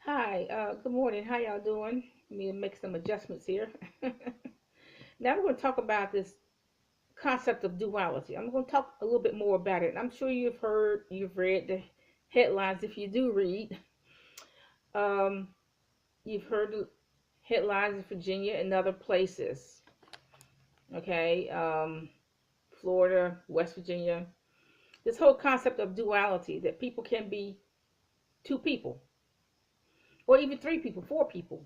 Hi, good morning. How y'all doing? Let me make some adjustments here. Now we're going to talk about this concept of duality. I'm going to talk a little bit more about it. And I'm sure you've read the headlines. If you do read, um, you've heard the headlines in Virginia and other places. Okay, Florida, West Virginia. This whole concept of duality that people can be two people, or even three people, four people.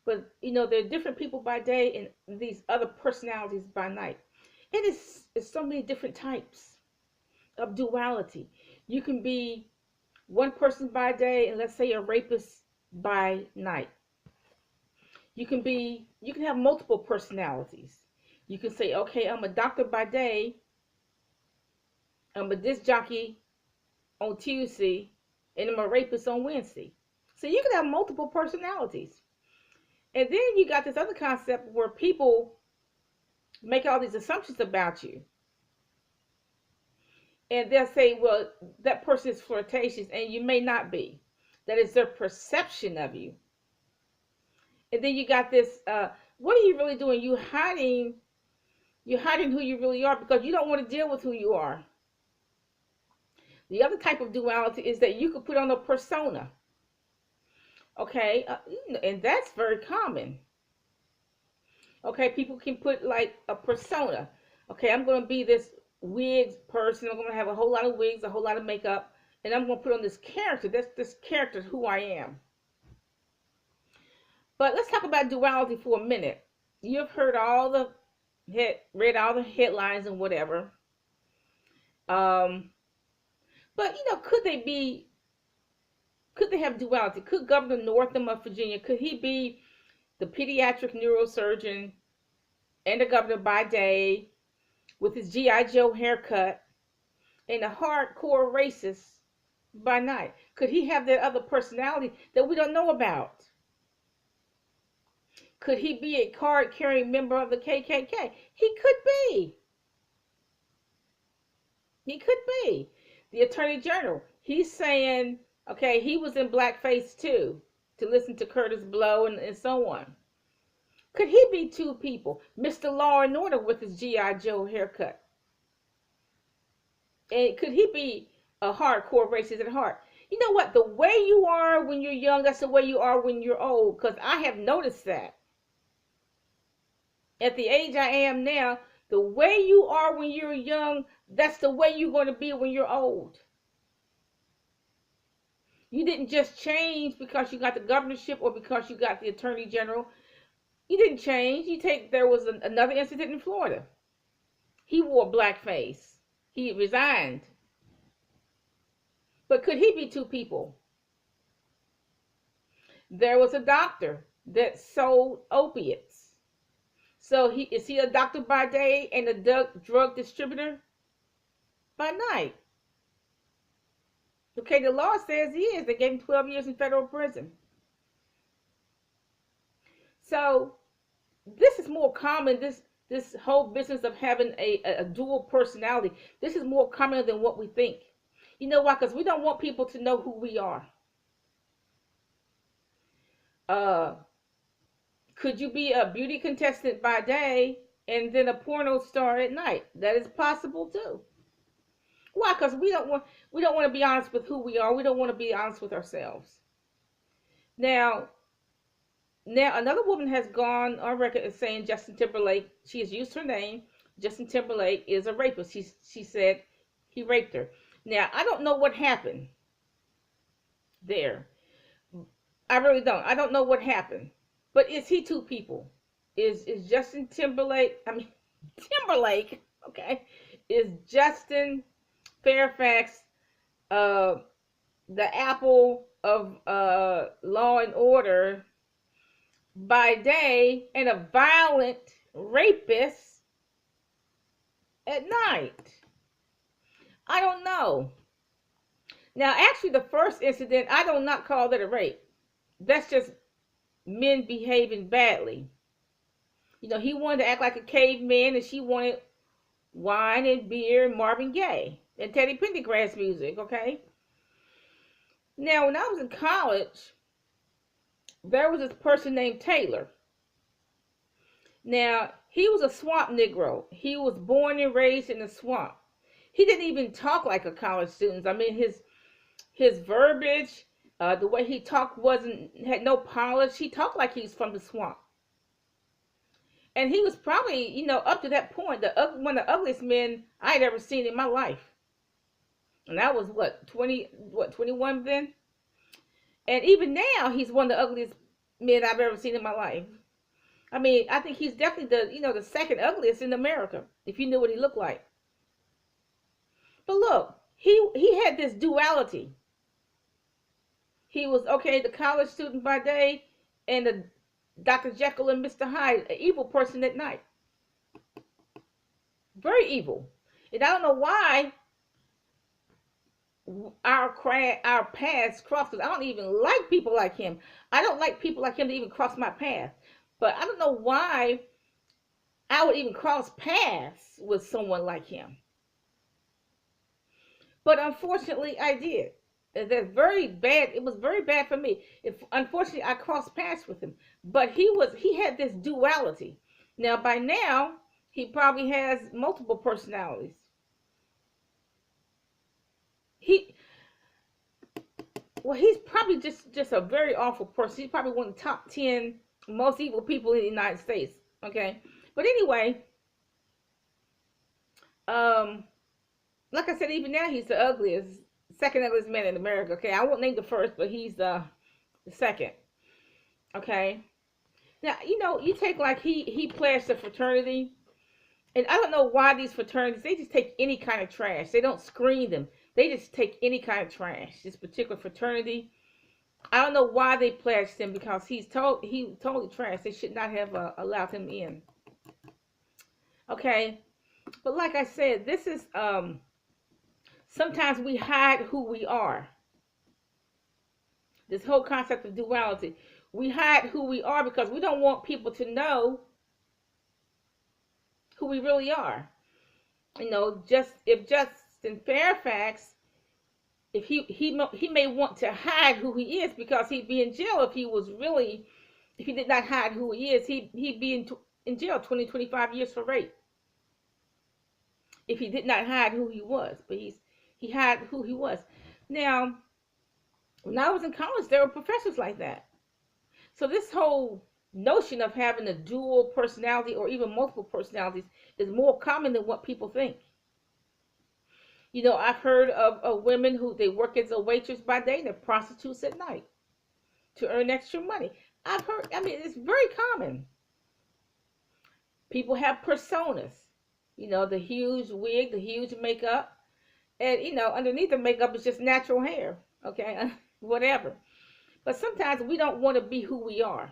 But there are different people by day and these other personalities by night. It is it's so many different types of duality. You can be one person by day and let's say a rapist by night. You can have multiple personalities. You can say, okay, I'm a doctor by day, I'm a disc jockey on Tuesday, and I'm a rapist on Wednesday. So you can have multiple personalities. And then you got this other concept where people make all these assumptions about you. And they'll say, well, that person is flirtatious, and you may not be. That is their perception of you. And then you got this, what are you really doing? You're hiding who you really are because you don't want to deal with who you are. The other type of duality is that you could put on a persona. Okay, and that's very common. Okay, people can put like a persona. Okay, I'm going to be this wigs person. I'm going to have a whole lot of wigs, a whole lot of makeup, and I'm going to put on this character. That's this character is who I am. But let's talk about duality for a minute. You've heard read all the headlines and whatever. Um, but could they have duality? Could Governor Northam of Virginia, could he be the pediatric neurosurgeon and the governor by day with his GI Joe haircut and a hardcore racist by night? Could he have that other personality that we don't know about? Could he be a card carrying member of the KKK? He could be. He could be. The Attorney General, he's saying, okay, he was in blackface too to listen to Curtis Blow and so on. Could he be two people? Mr. Law and Order with his G.I. Joe haircut. And could he be a hardcore racist at heart? You know what? The way you are when you're young, that's the way you are when you're old. Because I have noticed that. At the age I am now, the way you are when you're young, that's the way you're going to be when you're old. You didn't just change because you got the governorship or because you got the attorney general. You didn't change. There was another incident in Florida. He wore blackface. He resigned. But could he be two people? There was a doctor that sold opiates. So is he a doctor by day and a drug distributor by night? Okay, the law says he is. They gave him 12 years in federal prison. So this is more common. This whole business of having a dual personality. This is more common than what we think. You know why? Because we don't want people to know who we are. Uh, could you be a beauty contestant by day and then a porno star at night? That is possible too. Why? Because we don't want to be honest with who we are. We don't want to be honest with ourselves. Now, another woman has gone on record as saying Justin Timberlake. She has used her name. Justin Timberlake is a rapist. She said he raped her. Now I don't know what happened there. I really don't. I don't know what happened. But is he two people? Is Justin Timberlake? I mean Timberlake. Okay. Is Justin Fairfax uh, the apple of law and order by day and a violent rapist at night? I don't know. Now, actually, the first incident, I do not call that a rape. That's just men behaving badly. He wanted to act like a caveman, and she wanted wine and beer and Marvin Gaye and Teddy Pendergrass music, okay? Now, when I was in college, there was this person named Taylor. Now, he was a swamp Negro. He was born and raised in the swamp. He didn't even talk like a college student. I mean, his verbiage, the way he talked had no polish. He talked like he's from the swamp. And he was probably, up to that point, one of the ugliest men I'd ever seen in my life. And I was what, 21 then? And even now, he's one of the ugliest men I've ever seen in my life. I mean, I think he's definitely the second ugliest in America, if you knew what he looked like. But look, he had this duality. He was, okay, the college student by day and the Dr. Jekyll and Mr. Hyde, an evil person at night. Very evil. And I don't know why our paths cross. I don't even like people like him. I don't like people like him to even cross my path. But I don't know why I would even cross paths with someone like him. But unfortunately, I did. That's very bad. It was very bad for me. Unfortunately, I crossed paths with him. But he had this duality. Now, by now, he probably has multiple personalities. He's probably just a very awful person. He's probably one of the top 10 most evil people in the United States. Okay, but anyway, like I said, even now he's the second ugliest man in America. Okay, I won't name the first, but he's the second. Okay, now you take like he pledged a fraternity, and I don't know why these fraternities, they just take any kind of trash. They don't screen them. They just take any kind of trash. This particular fraternity, I don't know why they pledged him, because he totally trash. They should not have allowed him in. Okay, but like I said, this is sometimes we hide who we are. This whole concept of duality, we hide who we are because we don't want people to know who we really are. If Justin Fairfax, if he may want to hide who he is because he'd be in jail if he did not hide who he is. He'd be in jail 25 years for rape if he did not hide who he was. But he hid who he was. Now, when I was in college, there were professors like that. So this whole notion of having a dual personality or even multiple personalities is more common than what people think. I've heard of women who they work as a waitress by day and they're prostitutes at night to earn extra money. It's very common. People have personas, the huge wig, the huge makeup, and underneath the makeup is just natural hair, okay, whatever. But sometimes we don't want to be who we are.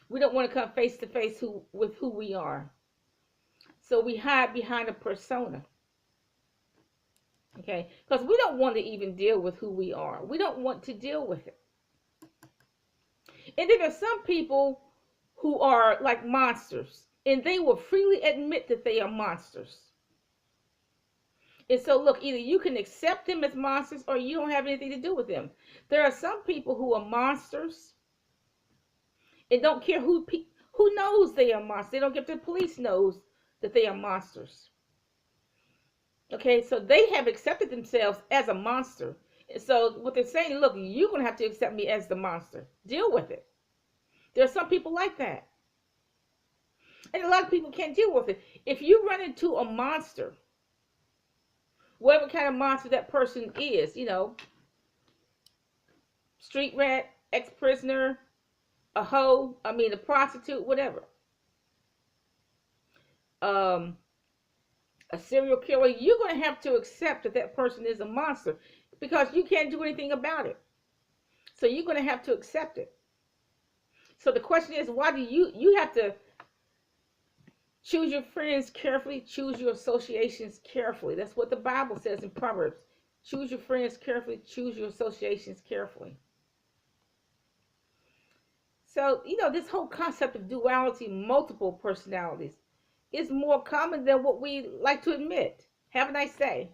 We don't want to come face to face with who we are. So we hide behind a persona. Okay, because we don't want to even deal with who we are. We don't want to deal with it. And then there's some people who are like monsters, and they will freely admit that they are monsters. And so look, either you can accept them as monsters or you don't have anything to do with them. There are some people who are monsters and don't care who knows they are monsters. They don't care if the police knows that they are monsters. Okay, so they have accepted themselves as a monster. So what they're saying, look, you're going to have to accept me as the monster. Deal with it. There are some people like that. And a lot of people can't deal with it. If you run into a monster, whatever kind of monster that person is, street rat, ex-prisoner, a hoe, a prostitute, whatever. A serial killer, you're going to have to accept that person is a monster because you can't do anything about it. So you're going to have to accept it. So the question is, why do you have to choose your friends carefully, choose your associations carefully. That's what the Bible says in Proverbs. Choose your friends carefully, choose your associations carefully. So, this whole concept of duality, multiple personalities, is more common than what we like to admit. Have a nice day.